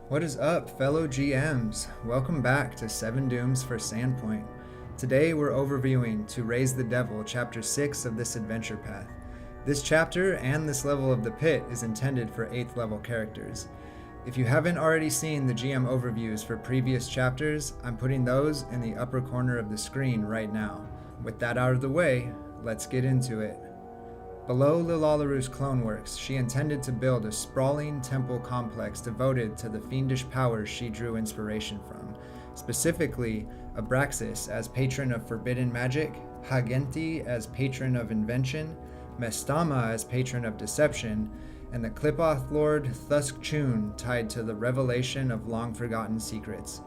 What is up, fellow GMs? Welcome back to 7 Dooms for Sandpoint. Today we're overviewing To Raise the Devil, Chapter 6 of this adventure path. This chapter and this level of the pit is intended for 8th level characters. If you haven't already seen the GM overviews for previous chapters, I'm putting those in the upper corner of the screen right now. With that out of the way, let's get into it. Below Liralarue's clone works, she intended to build a sprawling temple complex devoted to the fiendish powers she drew inspiration from, specifically Abraxas as patron of forbidden magic, Haagenti as patron of invention, Mestama as patron of deception, and the Clipoth Lord Thuskchoon tied to the revelation of long-forgotten secrets.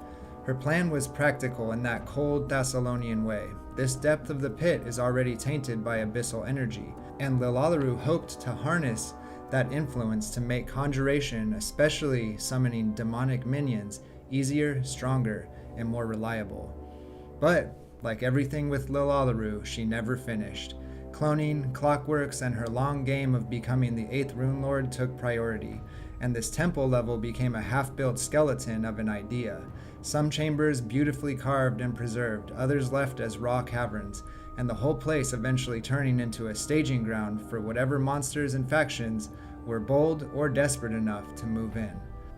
Her plan was practical in that cold Thessalonian way. This depth of the pit is already tainted by abyssal energy, and Liralarue hoped to harness that influence to make conjuration, especially summoning demonic minions, easier, stronger, and more reliable. But, like everything with Liralarue, she never finished. Cloning, clockworks, and her long game of becoming the 8th Rune Lord took priority, and this temple level became a half-built skeleton of an idea. Some chambers beautifully carved and preserved, others left as raw caverns, and the whole place eventually turning into a staging ground for whatever monsters and factions were bold or desperate enough to move in.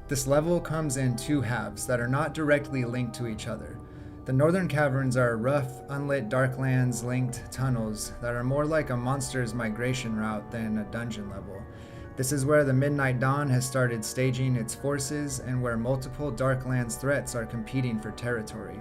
This level comes in 2 halves that are not directly linked to each other. The Northern Caverns are rough, unlit Darklands linked tunnels that are more like a monster's migration route than a dungeon level. This is where the Midnight Dawn has started staging its forces and where multiple Darklands threats are competing for territory.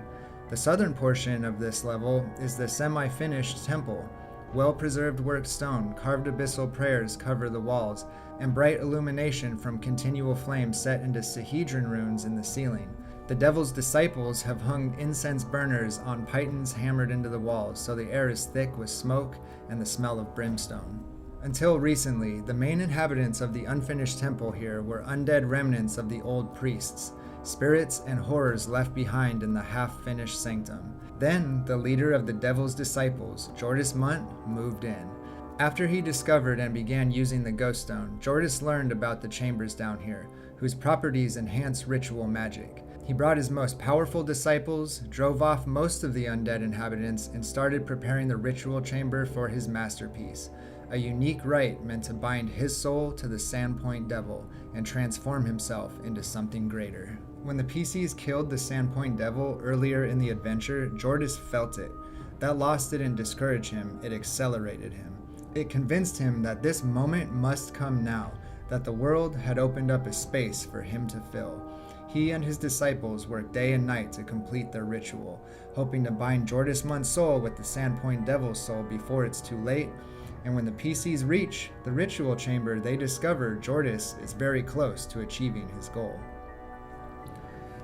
The southern portion of this level is the semi-finished temple. Well-preserved worked stone, carved abyssal prayers cover the walls, and bright illumination from continual flames set into Sihedron runes in the ceiling. The Devil's disciples have hung incense burners on pythons hammered into the walls, so the air is thick with smoke and the smell of brimstone. Until recently, the main inhabitants of the unfinished temple here were undead remnants of the old priests, spirits and horrors left behind in the half-finished Sanctum. Then, the leader of the Devil's disciples, Jordus Munt, moved in. After he discovered and began using the ghost stone, Jordus learned about the chambers down here, whose properties enhance ritual magic. He brought his most powerful disciples, drove off most of the undead inhabitants, and started preparing the ritual chamber for his masterpiece, a unique rite meant to bind his soul to the Sandpoint Devil and transform himself into something greater. When the PCs killed the Sandpoint Devil earlier in the adventure, Jordus felt it. That loss didn't discourage him, it accelerated him. It convinced him that this moment must come now, that the world had opened up a space for him to fill. He and his disciples worked day and night to complete their ritual, hoping to bind Jordus Munt's soul with the Sandpoint Devil's soul before it's too late. And when the PCs reach the ritual chamber, they discover Jordus is very close to achieving his goal.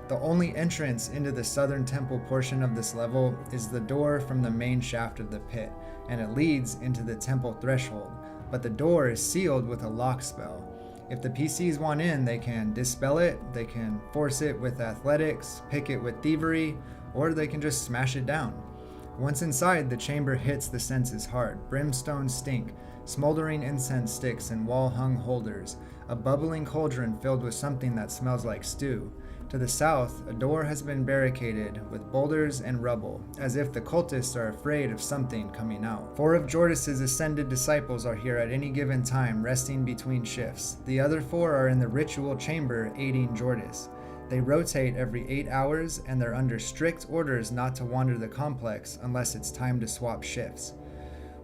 The only entrance into the southern temple portion of this level is the door from the main shaft of the pit, and it leads into the temple threshold, but the door is sealed with a lock spell. If the PCs want in, they can dispel it, they can force it with athletics, pick it with thievery, or they can just smash it down. Once inside, the chamber hits the senses hard. Brimstone stink, smoldering incense sticks in wall-hung holders, a bubbling cauldron filled with something that smells like stew. To the south, a door has been barricaded with boulders and rubble, as if the cultists are afraid of something coming out. 4 of Jordus's ascended disciples are here at any given time, resting between shifts. The other 4 are in the ritual chamber aiding Jordus. They rotate every 8 hours, and they're under strict orders not to wander the complex unless it's time to swap shifts.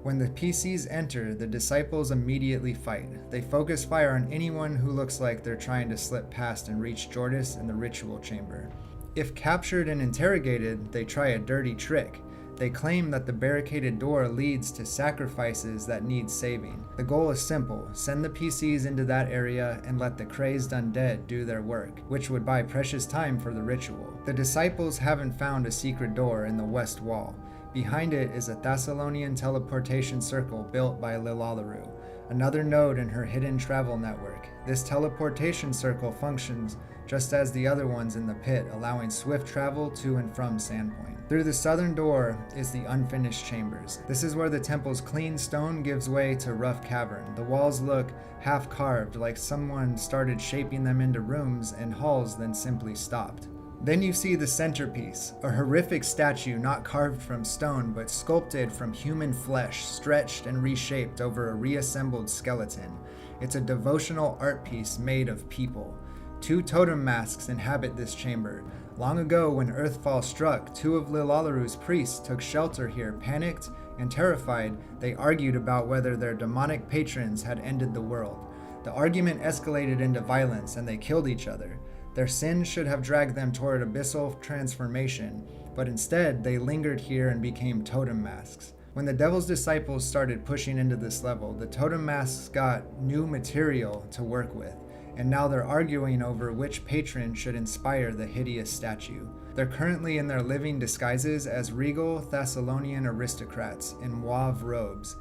When the PCs enter, the disciples immediately fight. They focus fire on anyone who looks like they're trying to slip past and reach Jordus in the ritual chamber. If captured and interrogated, they try a dirty trick. They claim that the barricaded door leads to sacrifices that need saving. The goal is simple: send the PCs into that area and let the crazed undead do their work, which would buy precious time for the ritual. The disciples haven't found a secret door in the west wall. Behind it is a Thessalonian teleportation circle built by Liralarue. another node in her hidden travel network. This teleportation circle functions just as the other ones in the pit, allowing swift travel to and from Sandpoint. Through the southern door is the unfinished chambers. This is where the temple's clean stone gives way to rough cavern. The walls look half carved, like someone started shaping them into rooms and halls, then simply stopped. Then you see the centerpiece, a horrific statue not carved from stone but sculpted from human flesh, stretched and reshaped over a reassembled skeleton. It's a devotional art piece made of people. 2 totenmaskes inhabit this chamber. Long ago, when Earthfall struck, 2 of Liralarue's priests took shelter here. Panicked and terrified, they argued about whether their demonic patrons had ended the world. The argument escalated into violence and they killed each other. Their sins should have dragged them toward abyssal transformation, but instead they lingered here and became totenmasques. When the devil's disciples started pushing into this level, the totenmasques got new material to work with, and now they're arguing over which patron should inspire the hideous statue. They're currently in their living disguises as regal Thessalonian aristocrats in mauve robes.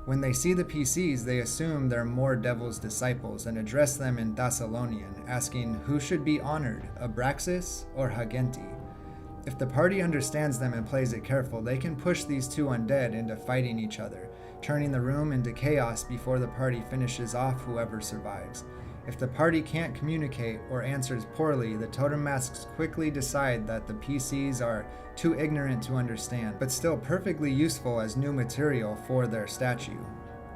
When they see the PCs, they assume they're more devil's disciples and address them in Thessalonian, asking who should be honored, Abraxas or Haagenti. If the party understands them and plays it careful, they can push these 2 undead into fighting each other, turning the room into chaos before the party finishes off whoever survives. If the party can't communicate or answers poorly, the totenmasks quickly decide that the PCs are too ignorant to understand, but still perfectly useful as new material for their statue.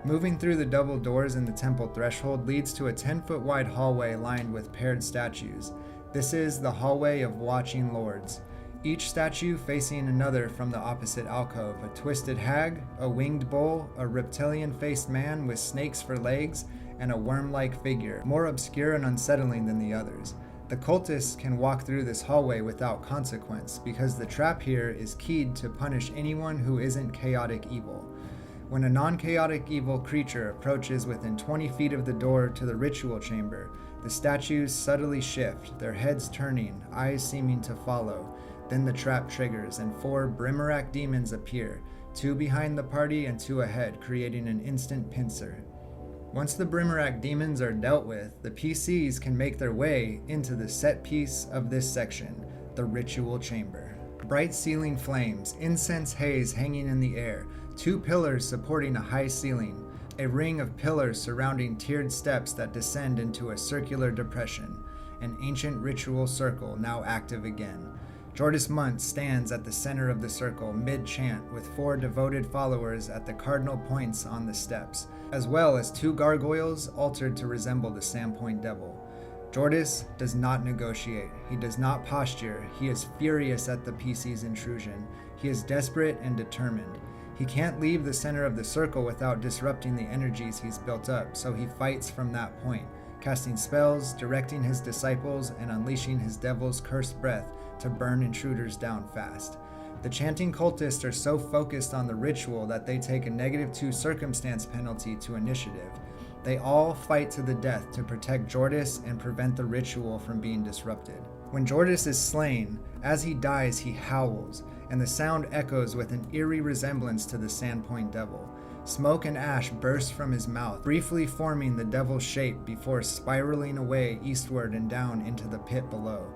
Moving through the double doors in the temple threshold leads to a 10-foot wide hallway lined with paired statues. This is the Hallway of Watching Lords. Each statue facing another from the opposite alcove, a twisted hag, a winged bull, a reptilian-faced man with snakes for legs, and a worm-like figure, more obscure and unsettling than the others. The cultists can walk through this hallway without consequence, because the trap here is keyed to punish anyone who isn't chaotic evil. When a non-chaotic evil creature approaches within 20 feet of the door to the ritual chamber, the statues subtly shift, their heads turning, eyes seeming to follow. Then the trap triggers, and 4 brimorak demons appear, 2 behind the party and 2 ahead, creating an instant pincer. Once the brimorak demons are dealt with, the PCs can make their way into the set piece of this section, the ritual chamber. Bright ceiling flames, incense haze hanging in the air, 2 pillars supporting a high ceiling, a ring of pillars surrounding tiered steps that descend into a circular depression, an ancient ritual circle now active again. Jordus Munt stands at the center of the circle, mid-chant, with 4 devoted followers at the cardinal points on the steps, as well as 2 gargoyles altered to resemble the Sandpoint Devil. Jordus does not negotiate. He does not posture. He is furious at the PC's intrusion. He is desperate and determined. He can't leave the center of the circle without disrupting the energies he's built up, so he fights from that point, casting spells, directing his disciples, and unleashing his devil's cursed breath to burn intruders down fast. The chanting cultists are so focused on the ritual that they take a -2 circumstance penalty to initiative. They all fight to the death to protect Jordus and prevent the ritual from being disrupted. When Jordus is slain, as he dies he howls, and the sound echoes with an eerie resemblance to the Sandpoint Devil. Smoke and ash burst from his mouth, briefly forming the devil's shape before spiraling away eastward and down into the pit below.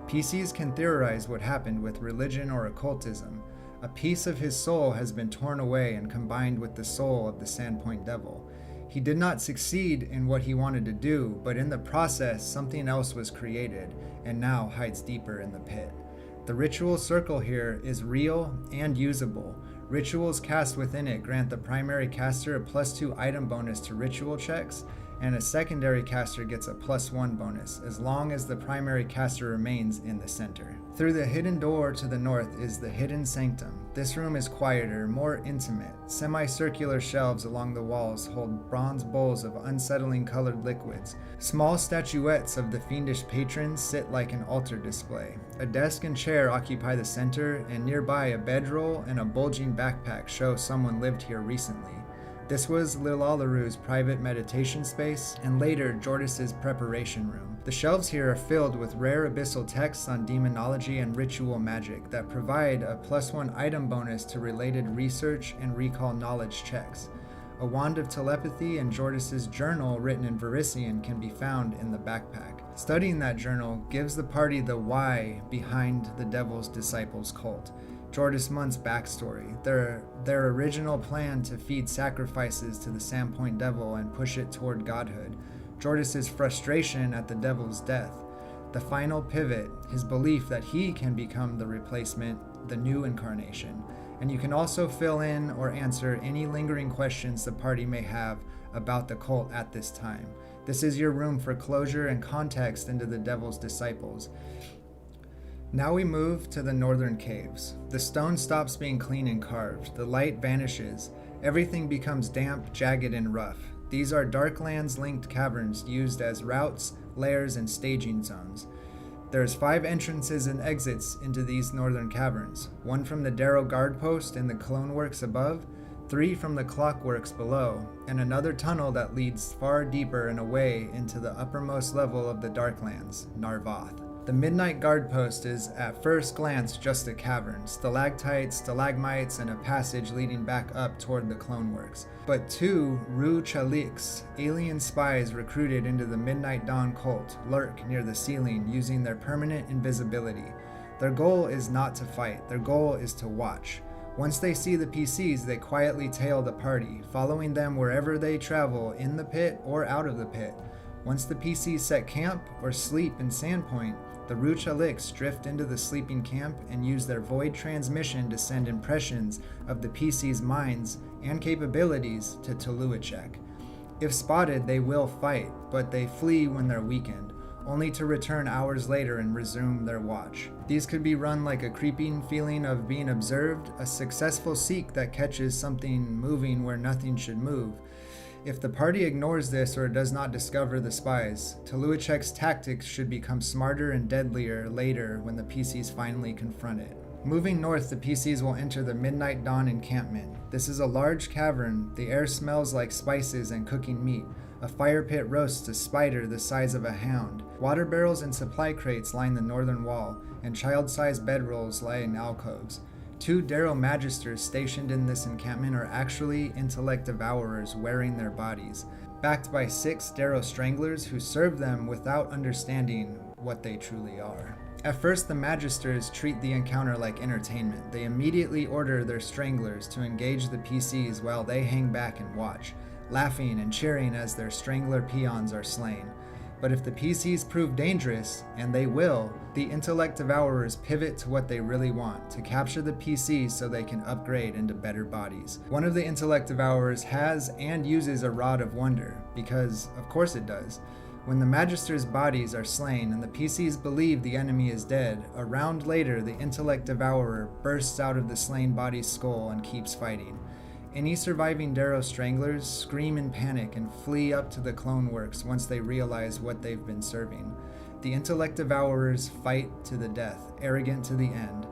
PCs can theorize what happened with religion or occultism. A piece of his soul has been torn away and combined with the soul of the Sandpoint Devil. He did not succeed in what he wanted to do, but in the process something else was created, and now hides deeper in the pit. The ritual circle here is real and usable. Rituals cast within it grant the primary caster a +2 item bonus to ritual checks, and a secondary caster gets a +1 bonus, as long as the primary caster remains in the center. Through the hidden door to the north is the hidden sanctum. This room is quieter, more intimate. Semicircular shelves along the walls hold bronze bowls of unsettling colored liquids. Small statuettes of the fiendish patrons sit like an altar display. A desk and chair occupy the center, and nearby a bedroll and a bulging backpack show someone lived here recently. This was Liralarue's private meditation space, and later Jordus's preparation room. The shelves here are filled with rare abyssal texts on demonology and ritual magic that provide a +1 item bonus to related research and recall knowledge checks. A wand of telepathy and Jordus's journal written in Verisian can be found in the backpack. Studying that journal gives the party the why behind the Devil's Disciples cult. Jordus Munt's backstory, their original plan to feed sacrifices to the Sandpoint Devil and push it toward godhood, Jordus's frustration at the Devil's death, the final pivot, his belief that he can become the replacement, the new incarnation. And you can also fill in or answer any lingering questions the party may have about the cult at this time. This is your room for closure and context into the Devil's Disciples. Now we move to the Northern Caves. The stone stops being clean and carved. The light vanishes. Everything becomes damp, jagged, and rough. These are Darklands linked caverns used as routes, lairs, and staging zones. There's 5 entrances and exits into these Northern Caverns. 1 from the Dero guard post in the clone works above, 3 from the clockworks below, and another tunnel that leads far deeper and away into the uppermost level of the Darklands, Mnoghoth. The Midnight Guard Post is, at first glance, just a cavern, stalactites, stalagmites, and a passage leading back up toward the Cloneworks. But 2 rhu-chaliks, alien spies recruited into the Midnight Dawn cult, lurk near the ceiling using their permanent invisibility. Their goal is not to fight, their goal is to watch. Once they see the PCs, they quietly tail the party, following them wherever they travel, in the pit or out of the pit. Once the PCs set camp or sleep in Sandpoint, the rhu-chaliks drift into the sleeping camp and use their void transmission to send impressions of the PC's minds and capabilities to Toluachek. If spotted, they will fight, but they flee when they're weakened, only to return hours later and resume their watch. These could be run like a creeping feeling of being observed, a successful seek that catches something moving where nothing should move. If the party ignores this or does not discover the spies, Toluachek's tactics should become smarter and deadlier later when the PCs finally confront it. Moving north, the PCs will enter the Midnight Dawn encampment. This is a large cavern. The air smells like spices and cooking meat. A fire pit roasts a spider the size of a hound. Water barrels and supply crates line the northern wall, and child-sized bedrolls lie in alcoves. 2 dero magisters stationed in this encampment are actually Intellect Devourers wearing their bodies, backed by 6 dero stranglers who serve them without understanding what they truly are. At first, the magisters treat the encounter like entertainment. They immediately order their stranglers to engage the PCs while they hang back and watch, laughing and cheering as their strangler peons are slain. But if the PCs prove dangerous, and they will, the Intellect Devourers pivot to what they really want, to capture the PCs so they can upgrade into better bodies. One of the Intellect Devourers has and uses a Rod of Wonder, because of course it does. When the Magisters' bodies are slain and the PCs believe the enemy is dead, a round later the Intellect Devourer bursts out of the slain body's skull and keeps fighting. Any surviving Dero stranglers scream in panic and flee up to the clone works once they realize what they've been serving. The Intellect Devourers fight to the death, arrogant to the end.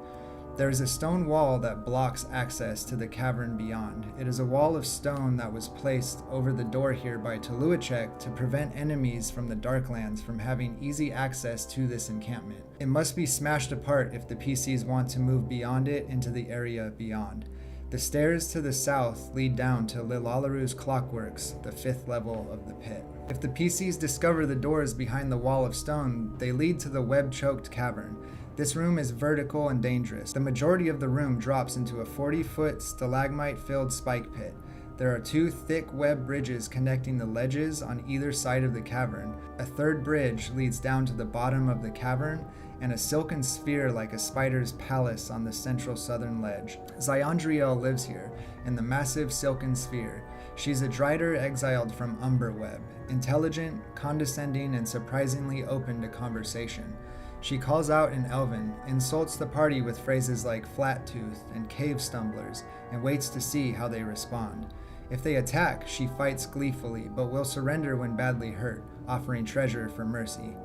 There is a stone wall that blocks access to the cavern beyond. It is a wall of stone that was placed over the door here by Toluachek to prevent enemies from the Darklands from having easy access to this encampment. It must be smashed apart if the PCs want to move beyond it into the area beyond. The stairs to the south lead down to Liralarue's clockworks, the 5th level of the pit. If the PCs discover the doors behind the wall of stone, they lead to the web-choked cavern. This room is vertical and dangerous. The majority of the room drops into a 40-foot stalagmite-filled spike pit. There are 2 thick web bridges connecting the ledges on either side of the cavern. A 3rd bridge leads down to the bottom of the cavern, and a silken sphere like a spider's palace on the central southern ledge. Ziondriel lives here, in the massive silken sphere. She's a drider exiled from Umberweb, intelligent, condescending, and surprisingly open to conversation. She calls out in Elven, insults the party with phrases like flat-toothed and cave stumblers, and waits to see how they respond. If they attack, she fights gleefully, but will surrender when badly hurt, offering treasure for mercy.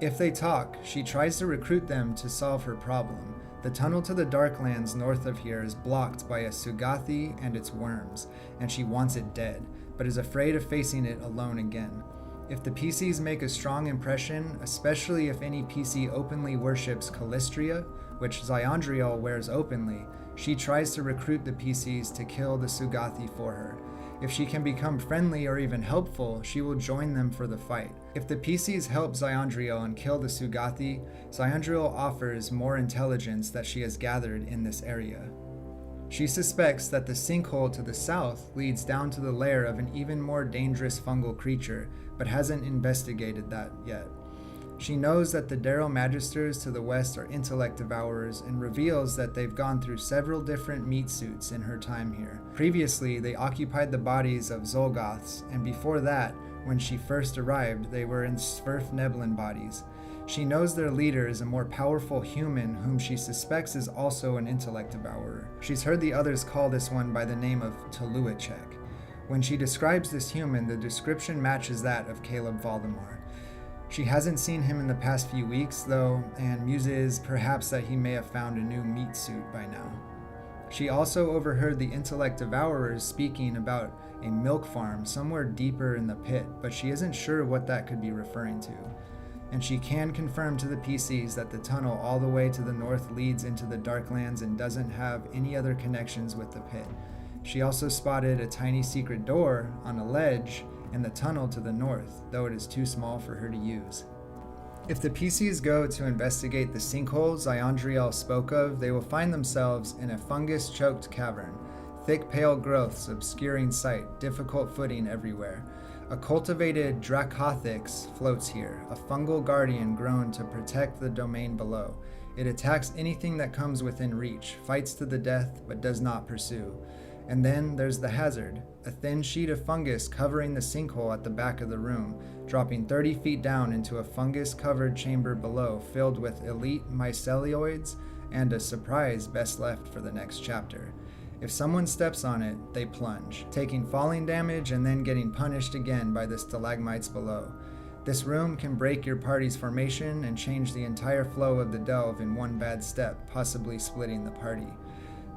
If they talk, she tries to recruit them to solve her problem. The tunnel to the Darklands north of here is blocked by a Sugathi and its worms, and she wants it dead, but is afraid of facing it alone again. If the PCs make a strong impression, especially if any PC openly worships Calistria, which Ziondriel wears openly, she tries to recruit the PCs to kill the Sugathi for her. If she can become friendly or even helpful, she will join them for the fight. If the PCs help Ziondriel and kill the Sugathi, Ziondriel offers more intelligence that she has gathered in this area. She suspects that the sinkhole to the south leads down to the lair of an even more dangerous fungal creature, but hasn't investigated that yet. She knows that the dero magisters to the west are intellect devourers and reveals that they've gone through several different meat suits in her time here. Previously, they occupied the bodies of Zolgoths, and before that, when she first arrived, they were in Sverfneblin bodies. She knows their leader is a more powerful human whom she suspects is also an intellect devourer. She's heard the others call this one by the name of rhu-chalik. When she describes this human, the description matches that of Caleb Valdemar. She hasn't seen him in the past few weeks, though, and muses perhaps that he may have found a new meat suit by now. She also overheard the intellect devourers speaking about a milk farm somewhere deeper in the pit, but she isn't sure what that could be referring to. And she can confirm to the PCs that the tunnel all the way to the north leads into the Darklands and doesn't have any other connections with the pit. She also spotted a tiny secret door on a ledge in the tunnel to the north, though it is too small for her to use. If the PCs go to investigate the sinkhole Ziondriel spoke of, they will find themselves in a fungus-choked cavern, thick pale growths obscuring sight, difficult footing everywhere. A cultivated Dracothix floats here, a fungal guardian grown to protect the domain below. It attacks anything that comes within reach, fights to the death, but does not pursue. And then there's the hazard, a thin sheet of fungus covering the sinkhole at the back of the room, dropping 30 feet down into a fungus-covered chamber below filled with elite mycelioids and a surprise best left for the next chapter. If someone steps on it, they plunge, taking falling damage and then getting punished again by the stalagmites below. This room can break your party's formation and change the entire flow of the delve in one bad step, possibly splitting the party.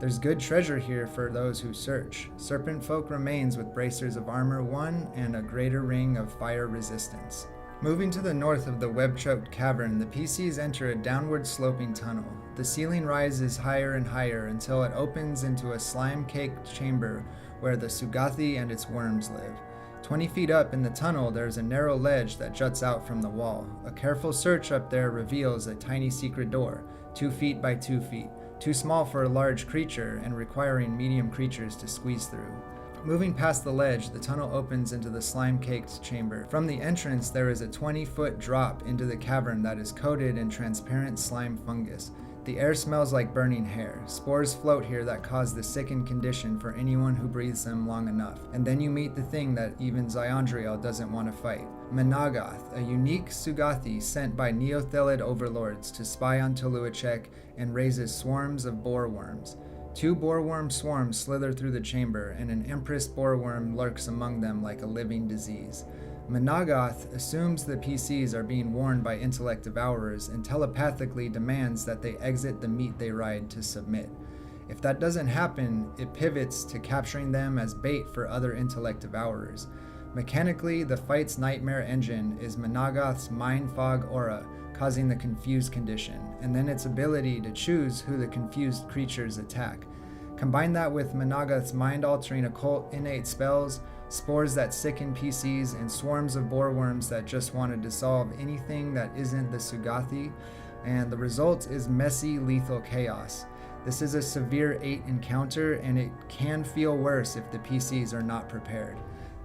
There's good treasure here for those who search. Serpent folk remains with bracers of armor 1 and a greater ring of fire resistance. Moving to the north of the web-choked cavern, the PCs enter a downward sloping tunnel. The ceiling rises higher and higher until it opens into a slime-caked chamber where the Sugathi and its worms live. 20 feet up in the tunnel, there's a narrow ledge that juts out from the wall. A careful search up there reveals a tiny secret door, 2 feet by 2 feet. Too small for a large creature and requiring medium creatures to squeeze through. Moving past the ledge, the tunnel opens into the slime-caked chamber. From the entrance, there is a 20-foot drop into the cavern that is coated in transparent slime fungus. The air smells like burning hair. Spores float here that cause the sickened condition for anyone who breathes them long enough. And then you meet the thing that even Ziondriel doesn't want to fight. Mnoghoth, a unique Sugathi sent by Neothelid overlords to spy on rhu-chalik and raises swarms of boreworms. 2 boreworm swarms slither through the chamber, and an empress boreworm lurks among them like a living disease. Mnoghoth assumes the PCs are being warned by intellect devourers and telepathically demands that they exit the meat they ride to submit. If that doesn't happen, it pivots to capturing them as bait for other intellect devourers. Mechanically, the fight's nightmare engine is Mnoghoth's mind fog aura, causing the confused condition, and then its ability to choose who the confused creatures attack. Combine that with Mnoghoth's mind-altering occult innate spells, spores that sicken PCs, and swarms of boreworms that just want to dissolve anything that isn't the Sugathi, and the result is messy, lethal chaos. This is a severe 8 encounter, and it can feel worse if the PCs are not prepared.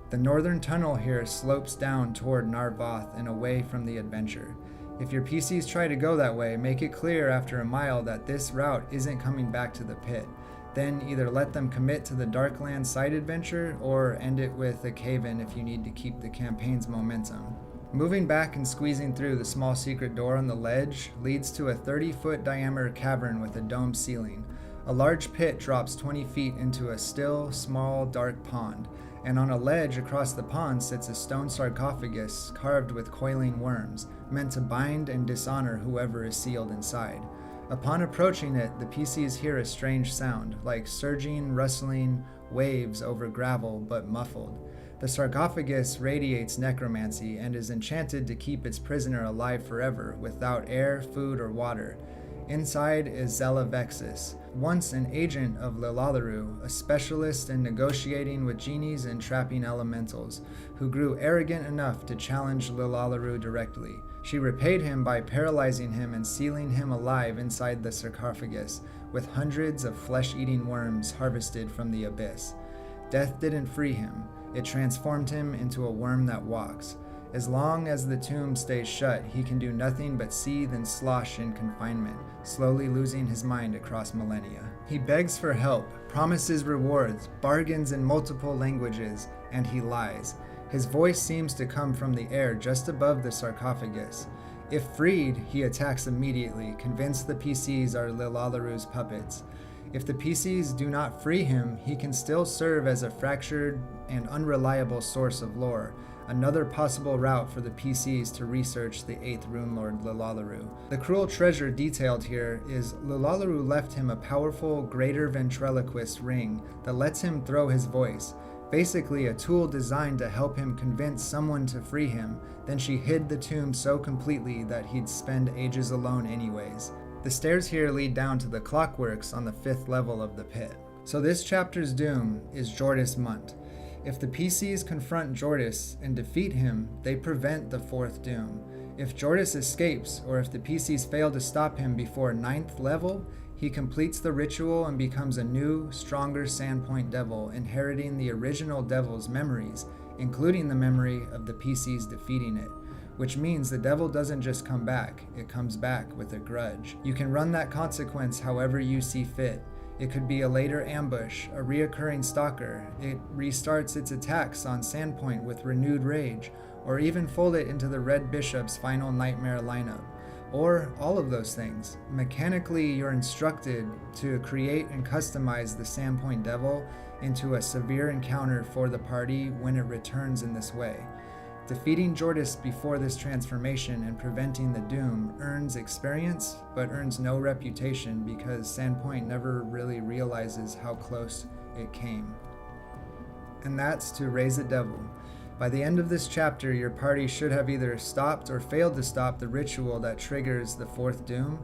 The northern tunnel here slopes down toward Narvoth and away from the adventure. If your PCs try to go that way, make it clear after a mile that this route isn't coming back to the pit. Then either let them commit to the Darklands side adventure or end it with a cave-in if you need to keep the campaign's momentum. Moving back and squeezing through the small secret door on the ledge leads to a 30-foot diameter cavern with a domed ceiling. A large pit drops 20 feet into a still, small, dark pond, and on a ledge across the pond sits a stone sarcophagus carved with coiling worms, meant to bind and dishonor whoever is sealed inside. Upon approaching it, the PCs hear a strange sound, like surging, rustling waves over gravel, but muffled. The sarcophagus radiates necromancy and is enchanted to keep its prisoner alive forever, without air, food, or water. Inside is Abraxas, once an agent of Liralarue, a specialist in negotiating with genies and trapping elementals, who grew arrogant enough to challenge Liralarue directly. She repaid him by paralyzing him and sealing him alive inside the sarcophagus, with hundreds of flesh-eating worms harvested from the abyss. Death didn't free him, it transformed him into a worm that walks. As long as the tomb stays shut, he can do nothing but seethe and slosh in confinement, slowly losing his mind across millennia. He begs for help, promises rewards, bargains in multiple languages, and he lies. His voice seems to come from the air just above the sarcophagus. If freed, he attacks immediately, convinced the PCs are Lilalarue's puppets. If the PCs do not free him, he can still serve as a fractured and unreliable source of lore, another possible route for the PCs to research the 8th Rune Lord Liralarue. The cruel treasure detailed here is Liralarue left him a powerful greater ventriloquist ring that lets him throw his voice, basically a tool designed to help him convince someone to free him. Then she hid the tomb so completely that he'd spend ages alone anyways. The stairs here lead down to the clockworks on the 5th level of the pit. So this chapter's doom is Jordus Munt. If the PCs confront Jordus and defeat him, they prevent the 4th doom. If Jordus escapes, or if the PCs fail to stop him before 9th level, he completes the ritual and becomes a new, stronger Sandpoint Devil, inheriting the original Devil's memories, including the memory of the PCs defeating it. Which means the devil doesn't just come back, it comes back with a grudge. You can run that consequence however you see fit. It could be a later ambush, a reoccurring stalker, it restarts its attacks on Sandpoint with renewed rage, or even fold it into the Red Bishop's final nightmare lineup. Or all of those things. Mechanically, you're instructed to create and customize the Sandpoint Devil into a severe encounter for the party when it returns in this way. Defeating Jordus before this transformation and preventing the doom earns experience, but earns no reputation because Sandpoint never really realizes how close it came. And that's to raise the devil. By the end of this chapter, your party should have either stopped or failed to stop the ritual that triggers the 4th doom.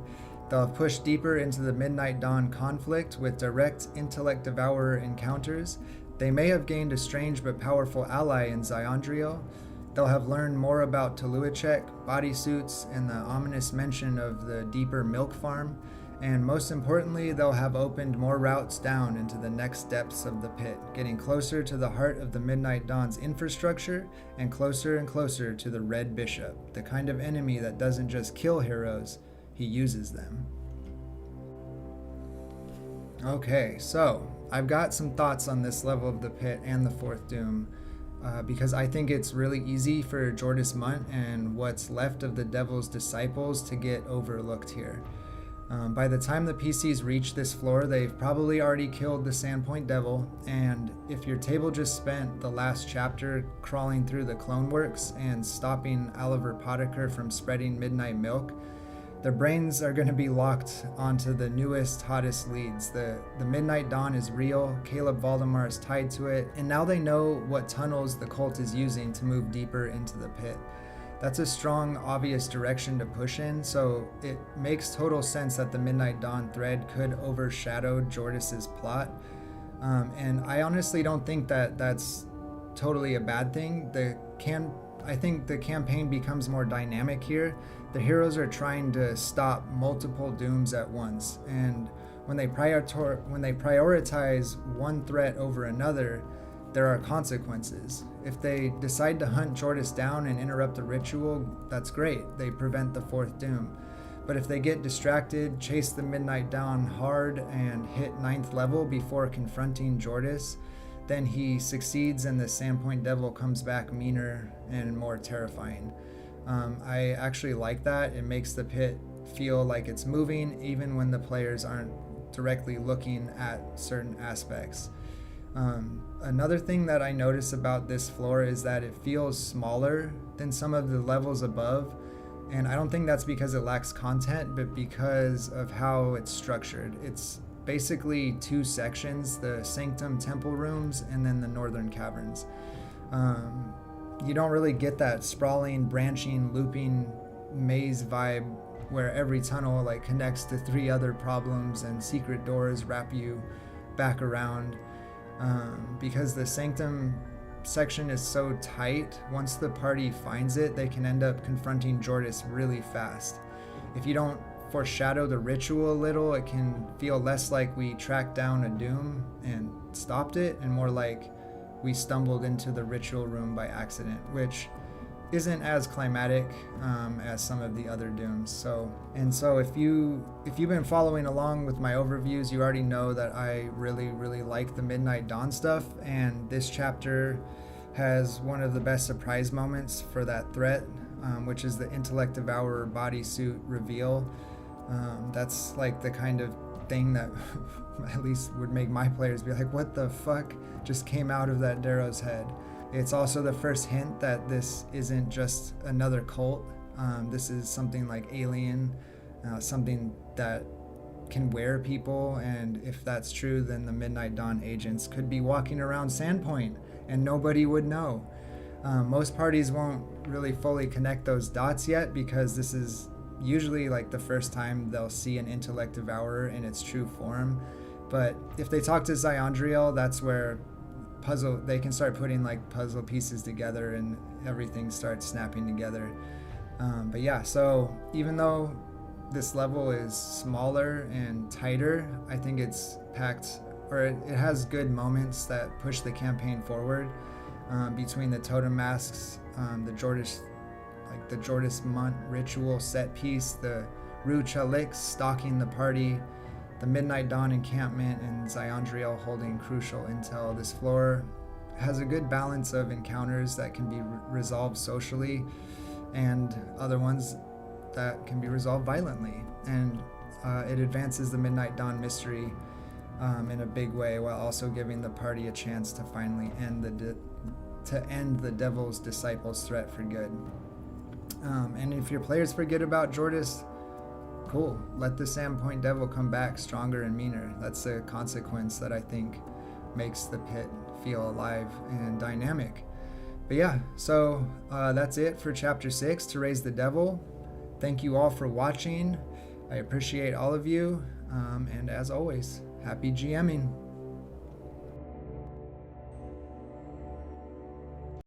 They'll have pushed deeper into the Midnight Dawn conflict with direct Intellect Devourer encounters. They may have gained a strange but powerful ally in Ziondriel. They'll have learned more about rhu-chalik, bodysuits, and the ominous mention of the deeper milk farm. And most importantly, they'll have opened more routes down into the next depths of the pit, getting closer to the heart of the Midnight Dawn's infrastructure and closer to the Red Bishop, the kind of enemy that doesn't just kill heroes, he uses them. Okay, so I've got some thoughts on this level of the pit and the 4th doom. Because I think it's really easy for Jordus Munt and what's left of the Devil's disciples to get overlooked here. By the time the PCs reach this floor, they've probably already killed the Sandpoint Devil, and if your table just spent the last chapter crawling through the Cloneworks and stopping Oliver Potiker from spreading midnight milk, their brains are going to be locked onto the newest, hottest leads. The Midnight Dawn is real, Caleb Valdemar is tied to it, and now they know what tunnels the cult is using to move deeper into the pit. That's a strong, obvious direction to push in, so it makes total sense that the Midnight Dawn thread could overshadow Jordus's plot. And I honestly don't think that that's totally a bad thing. I think the campaign becomes more dynamic here. The heroes are trying to stop multiple dooms at once, and when they prioritize one threat over another, there are consequences. If they decide to hunt Jordus down and interrupt the ritual, that's great. They prevent the 4th doom. But if they get distracted, chase the Midnight Dawn hard, and hit 9th level before confronting Jordus, then he succeeds and the Sandpoint Devil comes back meaner and more terrifying. I actually like that. It makes the pit feel like it's moving even when the players aren't directly looking at certain aspects. Another thing that I notice about this floor is that it feels smaller than some of the levels above, and I don't think that's because it lacks content, but because of how it's structured. It's basically 2 sections, the Sanctum temple rooms and then the Northern Caverns. You don't really get that sprawling, branching, looping maze vibe where every tunnel like connects to 3 other problems and secret doors wrap you back around. Because the Sanctum section is so tight, once the party finds it, they can end up confronting Jordus really fast. If you don't foreshadow the ritual a little, it can feel less like we tracked down a doom and stopped it, and more like we stumbled into the ritual room by accident, which isn't as climatic as some of the other dooms. So if you've been following along with my overviews, you already know that I really like the Midnight Dawn stuff, and this chapter has one of the best surprise moments for that threat, which is the Intellect Devourer bodysuit reveal. That's like the kind of thing that at least would make my players be like, what the fuck just came out of that Dero's head? It's also the first hint that this isn't just another cult. This is something like alien, something that can wear people, and if that's true, then the Midnight Dawn agents could be walking around Sandpoint and nobody would know. Most parties won't really fully connect those dots yet, because this is usually like the first time they'll see an Intellect Devourer in its true form. But if they talk to Ziondriel, that's where they can start putting like puzzle pieces together and everything starts snapping together. But yeah, so even though this level is smaller and tighter, I think it's packed, or it has good moments that push the campaign forward, between the totenmaskes, the Jordus Munt ritual set piece, the rhu-chalik stalking the party, the Midnight Dawn encampment, and Ziondriel holding crucial intel. This floor has a good balance of encounters that can be resolved socially and other ones that can be resolved violently. And it advances the Midnight Dawn mystery in a big way, while also giving the party a chance to finally end the Devil's Disciples' threat for good. And if your players forget about Jordus, cool. Let the Sandpoint Devil come back stronger and meaner. That's a consequence that I think makes the pit feel alive and dynamic. But yeah, so that's it for Chapter 6, To Raise the Devil. Thank you all for watching. I appreciate all of you. And as always, happy GMing.